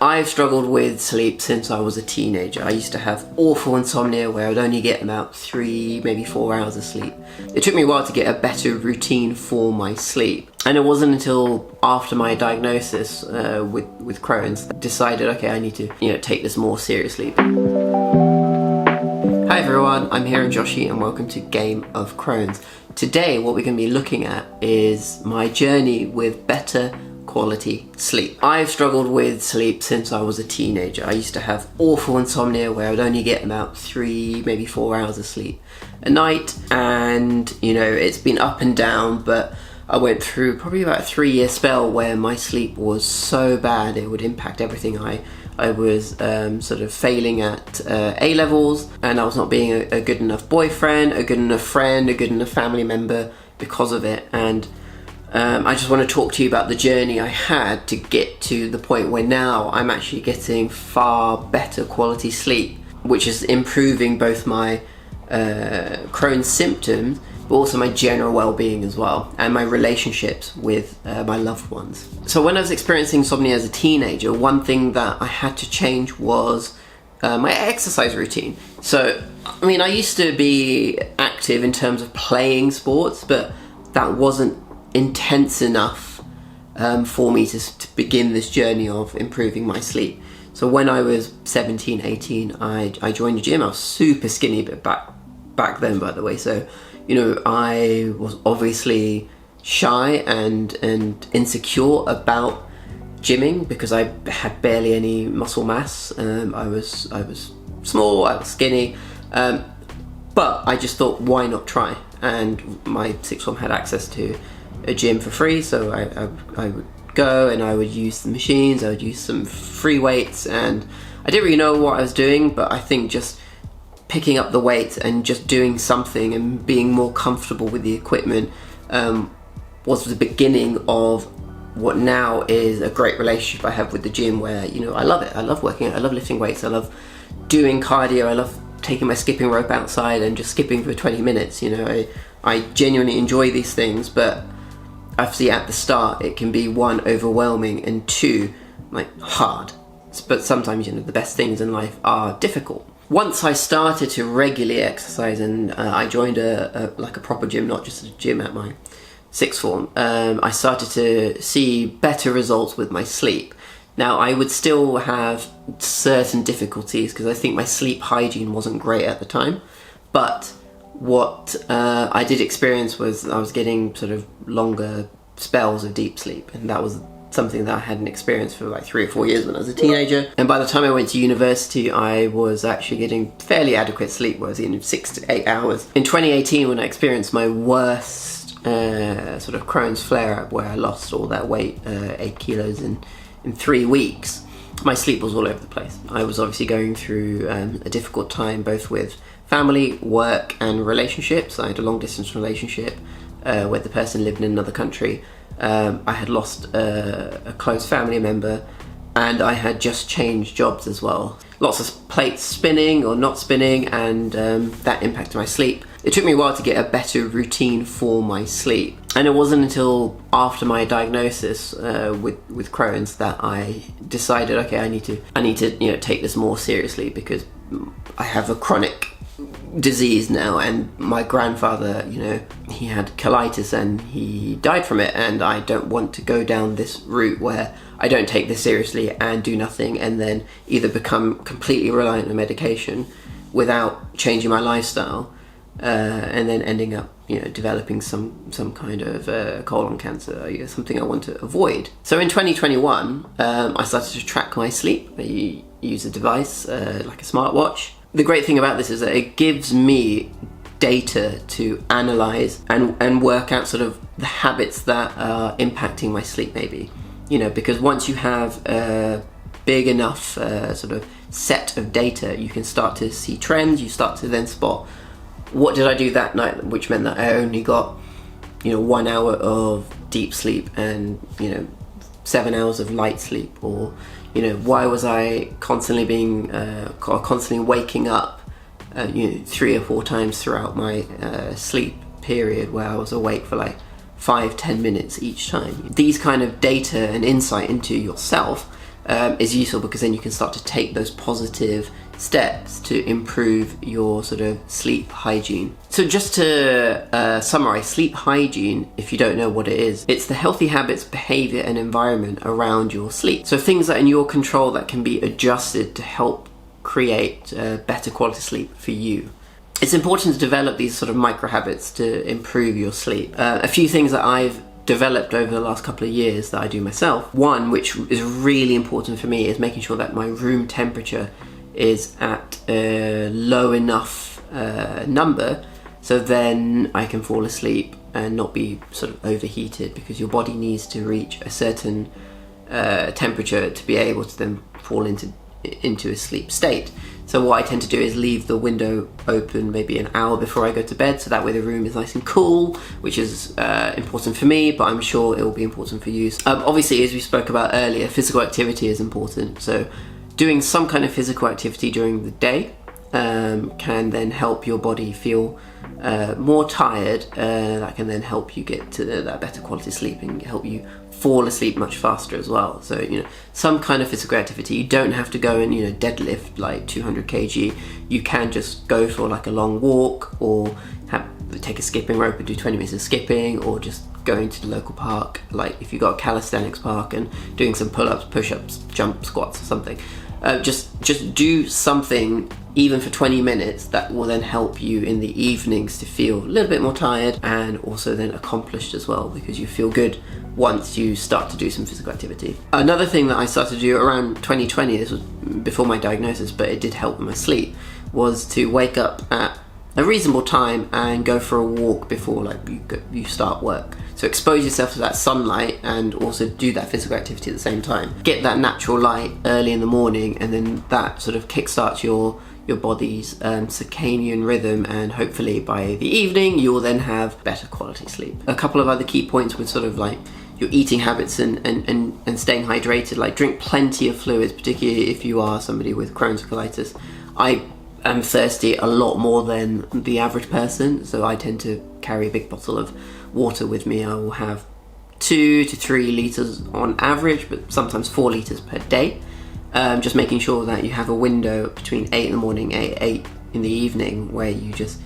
I've struggled with sleep since I was a teenager. I used to have awful insomnia where I'd only get about 3, maybe 4 hours of sleep. It took me a while to get a better routine for my sleep. And it wasn't until after my diagnosis with Crohn's that I decided, okay, I need to take this more seriously. Hi everyone, I'm here in Joshi and welcome to Game of Crohn's. Today what we're going to be looking at is my journey with better quality sleep. I've struggled with sleep since I was a teenager. I used to have awful insomnia where I would only get about 3, maybe 4 hours of sleep a night, and it's been up and down, but I went through probably about a 3-year spell where my sleep was so bad it would impact everything. I was sort of failing at A levels, and I was not being a good enough boyfriend, a good enough friend, a good enough family member because of it. And I just want to talk to you about the journey I had to get to the point where now I'm actually getting far better quality sleep, which is improving both my Crohn's symptoms, but also my general well-being as well, and my relationships with my loved ones. So when I was experiencing insomnia as a teenager, one thing that I had to change was my exercise routine. So, I used to be active in terms of playing sports, but that wasn't intense enough for me to begin this journey of improving my sleep. So when I was 17, 18, I joined a gym. I was super skinny, but back then, by the way. So, I was obviously shy and insecure about gymming because I had barely any muscle mass. I was small, I was skinny, but I just thought, why not try? And my sixth form had access to a gym for free, so I would go and I would use the machines, I would use some free weights, and I didn't really know what I was doing, but I think just picking up the weights and just doing something and being more comfortable with the equipment was the beginning of what now is a great relationship I have with the gym, where I love it. I love working out, I love lifting weights, I love doing cardio, I love taking my skipping rope outside and just skipping for 20 minutes. I genuinely enjoy these things, but obviously at the start it can be 1, overwhelming, and 2, hard. But sometimes the best things in life are difficult. Once I started to regularly exercise and I joined a proper gym, not just a gym at my sixth form, I started to see better results with my sleep. Now, I would still have certain difficulties because I think my sleep hygiene wasn't great at the time, but what I did experience was I was getting sort of longer spells of deep sleep, and that was something that I hadn't experienced for 3 or 4 years when I was a teenager. And by the time I went to university, I was actually getting fairly adequate sleep, where I was in 6 to 8 hours. In 2018, when I experienced my worst sort of Crohn's flare-up, where I lost all that weight, 8 kilos in 3 weeks, my sleep was all over the place. I was obviously going through a difficult time, both with family, work, and relationships. I had a long-distance relationship where the person lived in another country. I had lost a close family member, and I had just changed jobs as well. Lots of plates spinning or not spinning, and that impacted my sleep. It took me a while to get a better routine for my sleep, and it wasn't until after my diagnosis with Crohn's that I decided, okay, I need to take this more seriously, because I have a chronic disease now, and my grandfather, he had colitis and he died from it, and I don't want to go down this route where I don't take this seriously and do nothing, and then either become completely reliant on medication without changing my lifestyle, and then ending up developing some kind of colon cancer, something I want to avoid. So in 2021 I started to track my sleep. I use a device like a smartwatch. The great thing about this is that it gives me data to analyze and work out sort of the habits that are impacting my sleep, maybe. Because once you have a big enough sort of set of data, you can start to see trends. You start to then spot, what did I do that night, which meant that I only got 1 hour of deep sleep and 7 hours of light sleep, or why was I constantly waking up 3 or 4 times throughout my sleep period, where I was awake for 5-10 minutes each time. These kind of data and insight into yourself is useful, because then you can start to take those positive steps to improve your sort of sleep hygiene. So just to summarize, sleep hygiene, if you don't know what it is, it's the healthy habits, behavior and environment around your sleep. So things that are in your control that can be adjusted to help create better quality sleep for you. It's important to develop these sort of micro habits to improve your sleep. A few things that I've developed over the last couple of years that I do myself. One, which is really important for me, is making sure that my room temperature is at a low enough number, so then I can fall asleep and not be sort of overheated, because your body needs to reach a certain temperature to be able to then fall into a sleep state. So what I tend to do is leave the window open maybe an hour before I go to bed, so that way the room is nice and cool, which is important for me, but I'm sure it will be important for you. Obviously, as we spoke about earlier, physical activity is important. So doing some kind of physical activity during the day can then help your body feel more tired. That can then help you get to that better quality sleep and help you fall asleep much faster as well. So, some kind of physical activity. You don't have to go and, deadlift like 200 kg. You can just go for like a long walk, or take a skipping rope and do 20 minutes of skipping, or just going to the local park, like if you've got a calisthenics park, and doing some pull-ups, push-ups, jump squats or something. Just do something, even for 20 minutes, that will then help you in the evenings to feel a little bit more tired, and also then accomplished as well, because you feel good once you start to do some physical activity. Another thing that I started to do around 2020, this was before my diagnosis, but it did help with my sleep, was to wake up at a reasonable time and go for a walk before you start work. So expose yourself to that sunlight and also do that physical activity at the same time. Get that natural light early in the morning, and then that sort of kickstarts your body's circadian rhythm, and hopefully by the evening you'll then have better quality sleep. A couple of other key points with sort of like your eating habits and staying hydrated, like drink plenty of fluids, particularly if you are somebody with Crohn's colitis. I am thirsty a lot more than the average person, so I tend to carry a big bottle of water with me. I will have 2 to 3 litres on average, but sometimes 4 litres per day. Just making sure that you have a window between 8 in the morning, 8 in the evening, where you just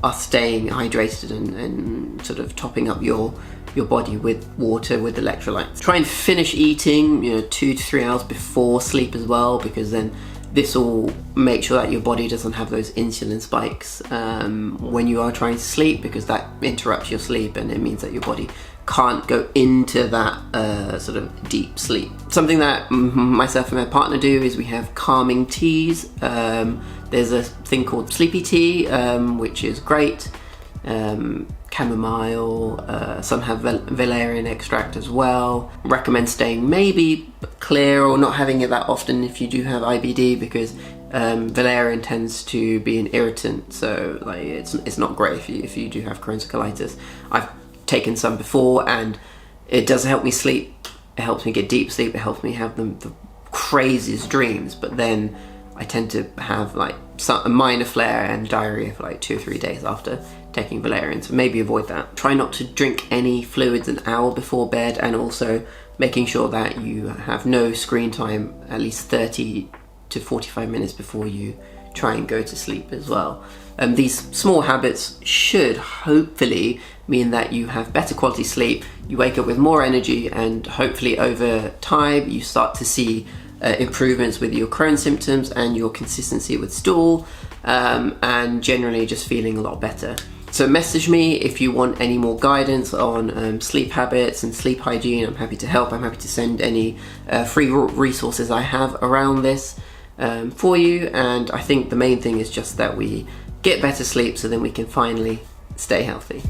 are staying hydrated and sort of topping up your body with water, with electrolytes. Try and finish eating 2 to 3 hours before sleep as well, because then this will make sure that your body doesn't have those insulin spikes when you are trying to sleep, because that interrupts your sleep, and it means that your body can't go into that sort of deep sleep. Something that myself and my partner do is we have calming teas. There's a thing called sleepy tea, which is great. Chamomile, some have valerian extract as well. Recommend staying maybe clear or not having it that often if you do have IBD, because valerian tends to be an irritant, so like it's not great if you do have Crohn's colitis. I've taken some before and it does help me sleep. It helps me get deep sleep. It helps me have the craziest dreams, but then I tend to have like a minor flare and diarrhea for like 2 or 3 days after taking valerian, so maybe avoid that. Try not to drink any fluids an hour before bed, and also making sure that you have no screen time at least 30 to 45 minutes before you try and go to sleep as well. These small habits should hopefully mean that you have better quality sleep, you wake up with more energy, and hopefully over time you start to see improvements with your Crohn's symptoms and your consistency with stool, and generally just feeling a lot better. So message me if you want any more guidance on sleep habits and sleep hygiene. I'm happy to help. I'm happy to send any free resources I have around this for you. And I think the main thing is just that we get better sleep, so then we can finally stay healthy.